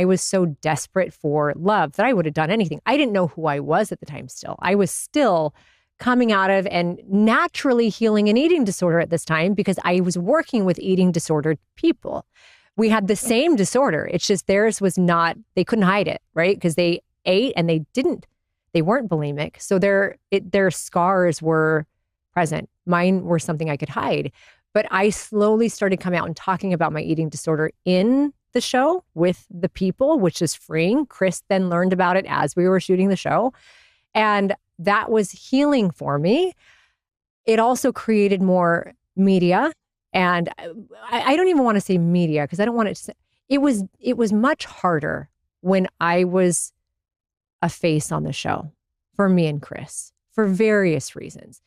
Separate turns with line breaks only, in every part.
I was so desperate for love that I would have done anything. I didn't know who I was at the time still. I was still coming out of and naturally healing an eating disorder at this time because I was working with eating disordered people. We had the same disorder. It's just theirs was not, they couldn't hide it, right? Because they ate and they weren't bulimic. So their scars were present. Mine were something I could hide. But I slowly started coming out and talking about my eating disorder in the show with the people, which is freeing. Chris then learned about it as we were shooting the show. And that was healing for me. It also created more media. And I don't even want to say media because I don't want it to, it was much harder when I was a face on the show for me and Chris for various reasons.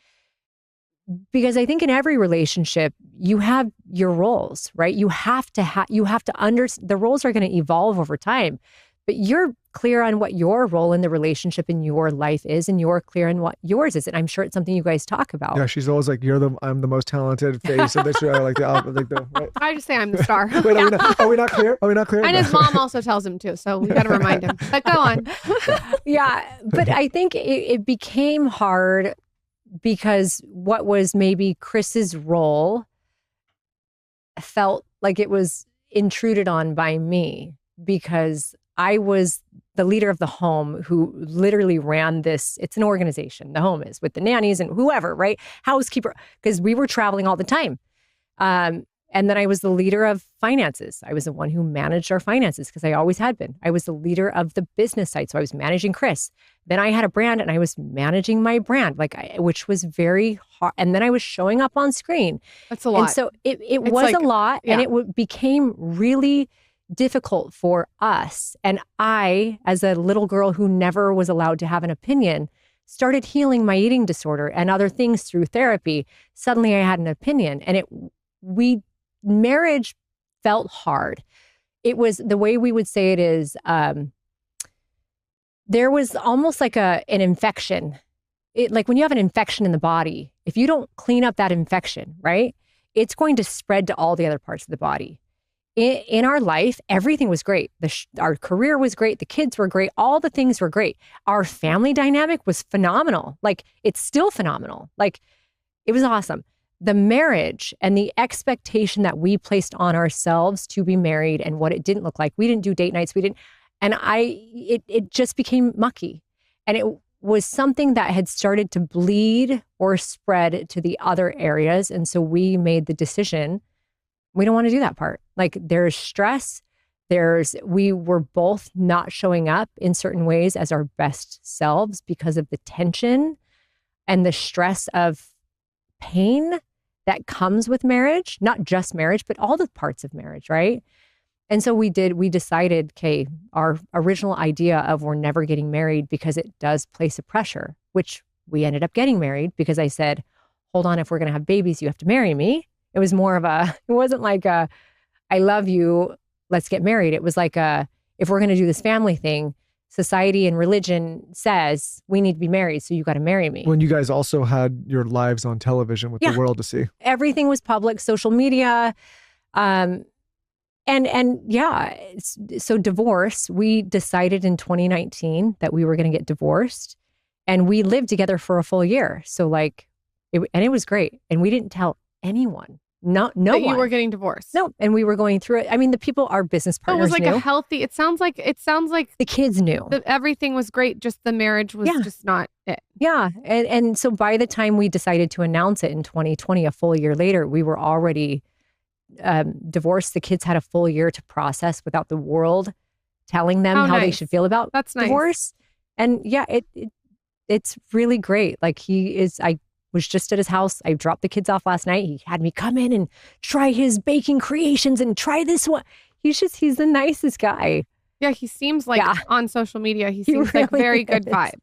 Because I think in every relationship, you have your roles, right? You have to understand the roles are going to evolve over time, but you're clear on what your role in the relationship in your life is, and you're clear on what yours is. And I'm sure it's something you guys talk about.
Yeah, she's always like, I'm the most talented face of this show. Right?
I just say I'm the star.
Wait, are we not clear?
And his mom also tells him to, so we got to remind him. But go on.
Yeah, but I think it became hard because what was maybe Chris's role felt like it was intruded on by me because I was the leader of the home who literally ran this. It's an organization. The home is with the nannies and whoever, right? Housekeeper, because we were traveling all the time. And then I was the leader of finances. I was the one who managed our finances because I always had been. I was the leader of the business side. So I was managing Chris. Then I had a brand and I was managing my brand, which was very hard. And then I was showing up on screen.
That's a lot.
And so it was like, a lot. Yeah. And it became really difficult for us. And I, as a little girl who never was allowed to have an opinion, started healing my eating disorder and other things through therapy. Suddenly I had an opinion, and marriage felt hard. It was, the way we would say it is, there was almost like an infection. Like when you have an infection in the body, if you don't clean up that infection, right, it's going to spread to all the other parts of the body. In our life, everything was great. Our career was great. The kids were great. All the things were great. Our family dynamic was phenomenal. Like, it's still phenomenal. Like, it was awesome. The marriage and the expectation that we placed on ourselves to be married and what it didn't look like. We didn't do date nights. It just became mucky. And it was something that had started to bleed or spread to the other areas. And so we made the decision, we don't want to do that part. Like, there's stress. We were both not showing up in certain ways as our best selves because of the tension and the stress of pain that comes with marriage, not just marriage, but all the parts of marriage, right? And so we decided, okay, our original idea of we're never getting married because it does place a pressure, which we ended up getting married because I said, hold on, if we're going to have babies, you have to marry me. It was more of it wasn't like I love you, let's get married. It was like if we're going to do this family thing, society and religion says we need to be married, so you got to marry me.
When you guys also had your lives on television with the world to see.
Everything was public, social media. So divorce, we decided in 2019 that we were going to get divorced, and we lived together for a full year. So it was great. And we didn't tell anyone. No one.
You were getting divorced.
No, and we were going through it. I mean, the people, our business partners,
it was like
knew.
a healthy. It sounds like
the kids knew.
Everything was great. Just the marriage was just not it.
Yeah, and so by the time we decided to announce it in 2020, a full year later, we were already divorced. The kids had a full year to process without the world telling them how they should feel about divorce. And yeah, it's really great. Like, I was just at his house. I dropped the kids off last night. He had me come in and try his baking creations and try this one. He's the nicest guy.
Yeah, he seems like on social media, he seems really like very good vibes.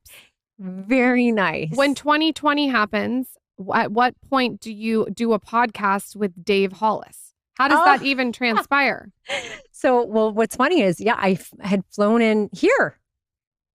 Very nice.
When 2020 happens, at what point do you do a podcast with Dave Hollis? How does that even transpire? So,
what's funny is, I had flown in here.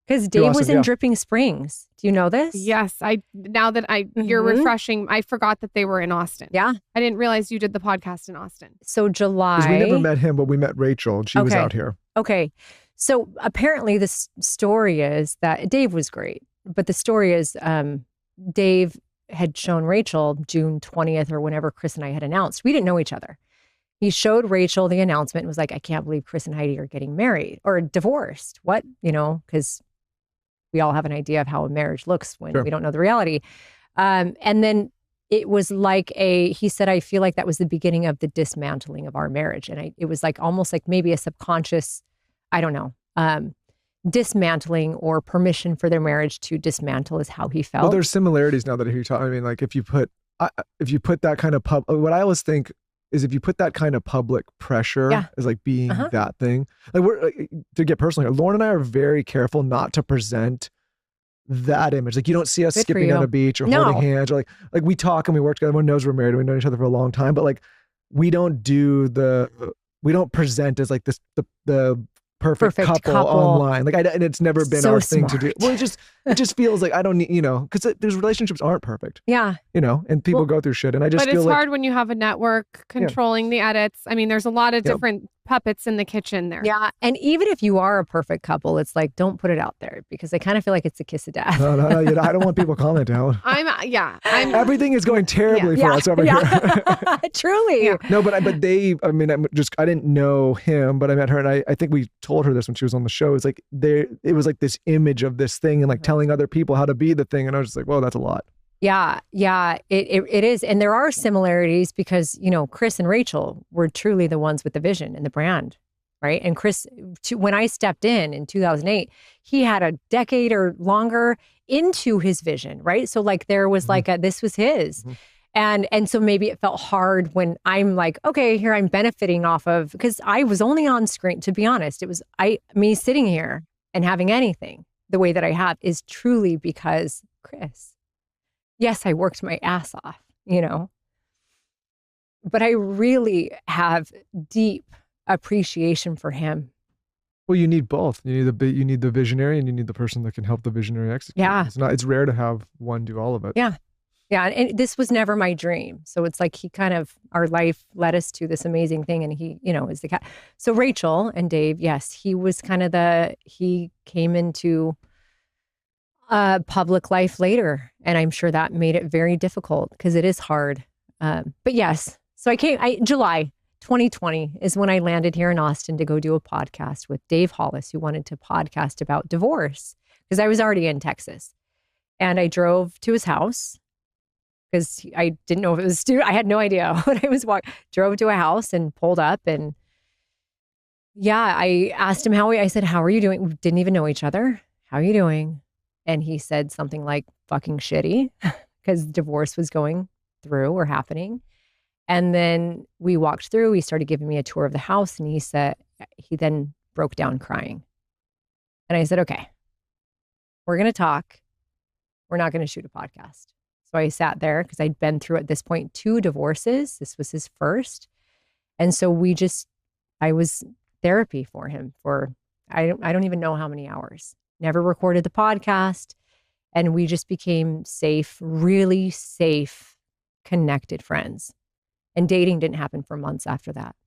Because Dave was in Dripping Springs. Do you know this?
Yes. You're refreshing. I forgot that they were in Austin.
Yeah.
I didn't realize you did the podcast in Austin.
So July.
Because we never met him, but we met Rachel and she was out here.
Okay. So apparently this story is that Dave was great, but the story is Dave had shown Rachel June 20th or whenever Chris and I had announced. We didn't know each other. He showed Rachel the announcement and was like, I can't believe Chris and Heidi are getting married or divorced. What? Because we all have an idea of how a marriage looks when we don't know the reality. And then it was like he said, I feel like that was the beginning of the dismantling of our marriage. And it was like almost like maybe a subconscious, I don't know, dismantling or permission for their marriage to dismantle is how he felt.
Well, there's similarities now that you talk. I mean, like if you put that kind of what I always think is if you put that kind of public pressure as like being that thing, like to get personal here, Lauren and I are very careful not to present that image. Like you don't see us skipping on a beach or holding hands or like we talk and we work together. Everyone knows we're married and we've known each other for a long time, but like we don't present as like the perfect couple online. Like and it's never been our thing to do. Well, it just feels like I don't need, because those relationships aren't perfect.
Yeah.
And people go through shit. And I just feel
it's hard when you have a network controlling the edits. I mean, there's a lot of different puppets in the kitchen there.
Yeah. And even if you are a perfect couple, it's like, don't put it out there because I kind of feel like it's a kiss of death.
No, I don't want people commenting. Everything is going terribly for us over here.
Truly. Yeah.
No, but Dave, I mean, I didn't know him, but I met her and I think we told her this when she was on the show. It's like it was like this image of this thing and like telling other people how to be the thing. And I was just like, well, that's a lot.
Yeah, it is. And there are similarities because, Chris and Rachel were truly the ones with the vision and the brand, right? And Chris, when I stepped in 2008, he had a decade or longer into his vision, right? So like there was like this was his. And so maybe it felt hard when I'm like, okay, here I'm benefiting off of, because I was only on screen, to be honest. It was me sitting here and having anything the way that I have is truly because Chris. Yes, I worked my ass off, but I really have deep appreciation for him.
Well, you need both. You need the visionary and you need the person that can help the visionary execute.
Yeah.
It's rare to have one do all of it.
Yeah. Yeah. And this was never my dream. So it's like our life led us to this amazing thing. And he, is the cat. So Rachel and Dave, yes, he was he came into public life later. And I'm sure that made it very difficult because it is hard. But yes, so July 2020 is when I landed here in Austin to go do a podcast with Dave Hollis, who wanted to podcast about divorce because I was already in Texas. And I drove to his house because I didn't know if it was I had no idea what I was walking. Drove to a house and pulled up and I asked him I said, how are you doing? We didn't even know each other. How are you doing? And he said something like fucking shitty because divorce was going through or happening. And then we walked through, he started giving me a tour of the house and he then broke down crying. And I said, okay, we're going to talk. We're not going to shoot a podcast. So I sat there because I'd been through at this point 2 divorces. This was his first. And so I was therapy for him for, I don't even know how many hours. Never recorded the podcast. And we just became safe, really safe, connected friends. And dating didn't happen for months after that.